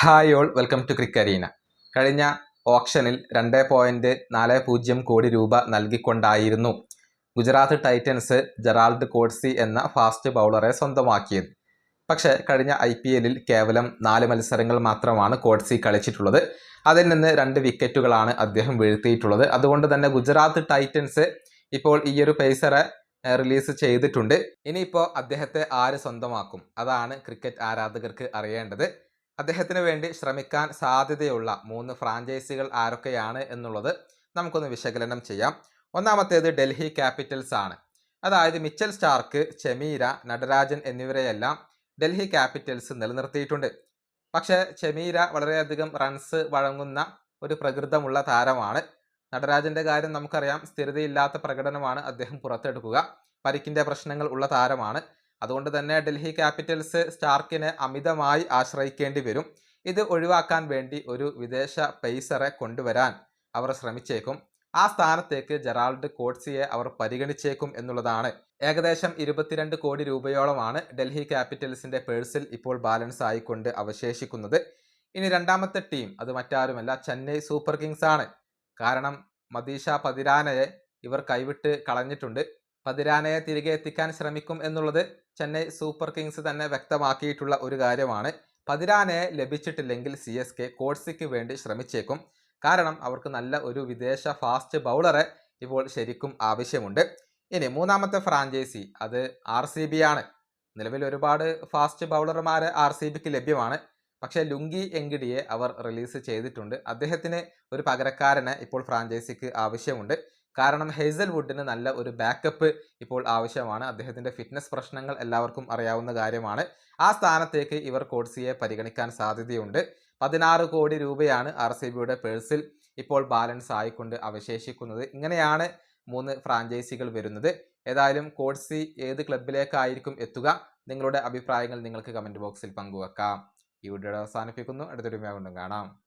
Hi all, welcome to ക്രിക്കരീന. കഴിഞ്ഞ ഓപ്ഷനിൽ 2.40 കോടി രൂപ നൽകിക്കൊണ്ടായിരുന്നു ഗുജറാത്ത് ടൈറ്റൻസ് ജെറാൾഡ് കോട്സി എന്ന ഫാസ്റ്റ് ബൗളറെ സ്വന്തമാക്കിയത്. പക്ഷേ കഴിഞ്ഞ IPL കേവലം 4 മത്സരങ്ങൾ മാത്രമാണ് കോട്സി കളിച്ചിട്ടുള്ളത്. അതിൽ നിന്ന് 2 വിക്കറ്റുകളാണ് അദ്ദേഹം വീഴ്ത്തിയിട്ടുള്ളത്. അതുകൊണ്ട് തന്നെ ഗുജറാത്ത് ടൈറ്റൻസ് ഇപ്പോൾ ഈയൊരു പേസറെ റിലീസ് ചെയ്തിട്ടുണ്ട്. ഇനിയിപ്പോൾ അദ്ദേഹത്തെ ആര് സ്വന്തമാക്കും, അതാണ് ക്രിക്കറ്റ് ആരാധകർക്ക് അറിയേണ്ടത്. അദ്ദേഹത്തിന് വേണ്ടി ശ്രമിക്കാൻ സാധ്യതയുള്ള 3 ഫ്രാഞ്ചൈസികൾ ആരൊക്കെയാണ് എന്നുള്ളത് നമുക്കൊന്ന് വിശകലനം ചെയ്യാം. ഒന്നാമത്തേത് ഡൽഹി ക്യാപിറ്റൽസ് ആണ്. അതായത് മിച്ചൽ സ്റ്റാർക്ക്, ചെമീര, നടരാജൻ എന്നിവരെയെല്ലാം ഡൽഹി ക്യാപിറ്റൽസ് നിലനിർത്തിയിട്ടുണ്ട്. പക്ഷേ ചെമീര വളരെയധികം റൺസ് വഴങ്ങുന്ന ഒരു പ്രകൃതമുള്ള താരമാണ്. നടരാജന്റെ കാര്യം നമുക്കറിയാം, സ്ഥിരതയില്ലാത്ത പ്രകടനമാണ് അദ്ദേഹം പുറത്തെടുക്കുക. പരിക്കിന്റെ പ്രശ്നങ്ങൾ ഉള്ള താരമാണ്. അതുകൊണ്ട് തന്നെ ഡൽഹി ക്യാപിറ്റൽസ് സ്റ്റാർക്കിനെ അമിതമായി ആശ്രയിക്കേണ്ടി വരും. ഇത് ഒഴിവാക്കാൻ വേണ്ടി ഒരു വിദേശ പേസറെ കൊണ്ടുവരാൻ അവർ ശ്രമിച്ചേക്കും. ആ സ്ഥാനത്തേക്ക് ജെറാൾഡ് കോട്സിയെ അവർ പരിഗണിച്ചേക്കും എന്നുള്ളതാണ്. ഏകദേശം 22 കോടി രൂപയോളമാണ് ഡൽഹി ക്യാപിറ്റൽസിന്റെ പേഴ്സിൽ ഇപ്പോൾ ബാലൻസ് ആയിക്കൊണ്ട് അവശേഷിക്കുന്നത്. ഇനി രണ്ടാമത്തെ ടീം അത് മറ്റാരുമല്ല, ചെന്നൈ സൂപ്പർ കിങ്സ് ആണ്. കാരണം മദീഷ പതിരാനയെ ഇവർ കൈവിട്ട് കളഞ്ഞിട്ടുണ്ട്. പതിരാനയെ തിരികെ എത്തിക്കാൻ ശ്രമിക്കും എന്നുള്ളത് ചെന്നൈ സൂപ്പർ കിങ്സ് തന്നെ വ്യക്തമാക്കിയിട്ടുള്ള ഒരു കാര്യമാണ്. പതിരാനയെ ലഭിച്ചിട്ടില്ലെങ്കിൽ CSK കോട്സിക്ക് വേണ്ടി ശ്രമിച്ചേക്കും. കാരണം അവർക്ക് നല്ല ഒരു വിദേശ ഫാസ്റ്റ് ബൗളറെ ഇപ്പോൾ ശരിക്കും ആവശ്യമുണ്ട്. ഇനി മൂന്നാമത്തെ ഫ്രാഞ്ചൈസി അത് RCB ആണ്. നിലവിൽ ഒരുപാട് ഫാസ്റ്റ് ബൗളർമാരെ RCBക്ക് ലഭ്യമാണ്. പക്ഷേ ലുങ്കി എങ്കിഡിയെ അവർ റിലീസ് ചെയ്തിട്ടുണ്ട്. അദ്ദേഹത്തിന് ഒരു പകരക്കാരനെ ഇപ്പോൾ ഫ്രാഞ്ചൈസിക്ക് ആവശ്യമുണ്ട്. കാരണം ഹേസൽവുഡിന് നല്ല ഒരു ബാക്കപ്പ് ഇപ്പോൾ ആവശ്യമാണ്. അദ്ദേഹത്തിൻ്റെ ഫിറ്റ്നസ് പ്രശ്നങ്ങൾ എല്ലാവർക്കും അറിയാവുന്ന കാര്യമാണ്. ആ സ്ഥാനത്തേക്ക് ഇവർ കോട്സിയെ പരിഗണിക്കാൻ സാധ്യതയുണ്ട്. 16 കോടി രൂപയാണ് RCBയുടെ പേഴ്സിൽ ഇപ്പോൾ ബാലൻസ് ആയിക്കൊണ്ട് അവശേഷിക്കുന്നത്. ഇങ്ങനെയാണ് 3 ഫ്രാഞ്ചൈസികൾ വരുന്നത്. ഏതായാലും കോട്സി ഏത് ക്ലബിലേക്കായിരിക്കും എത്തുക? നിങ്ങളുടെ അഭിപ്രായങ്ങൾ നിങ്ങൾക്ക് കമൻറ്റ് ബോക്സിൽ പങ്കുവെക്കാം. ഈ വീഡിയോ അവസാനിപ്പിക്കുന്നു. അടുത്തൊരു വീഡിയോ കൊണ്ടും കാണാം.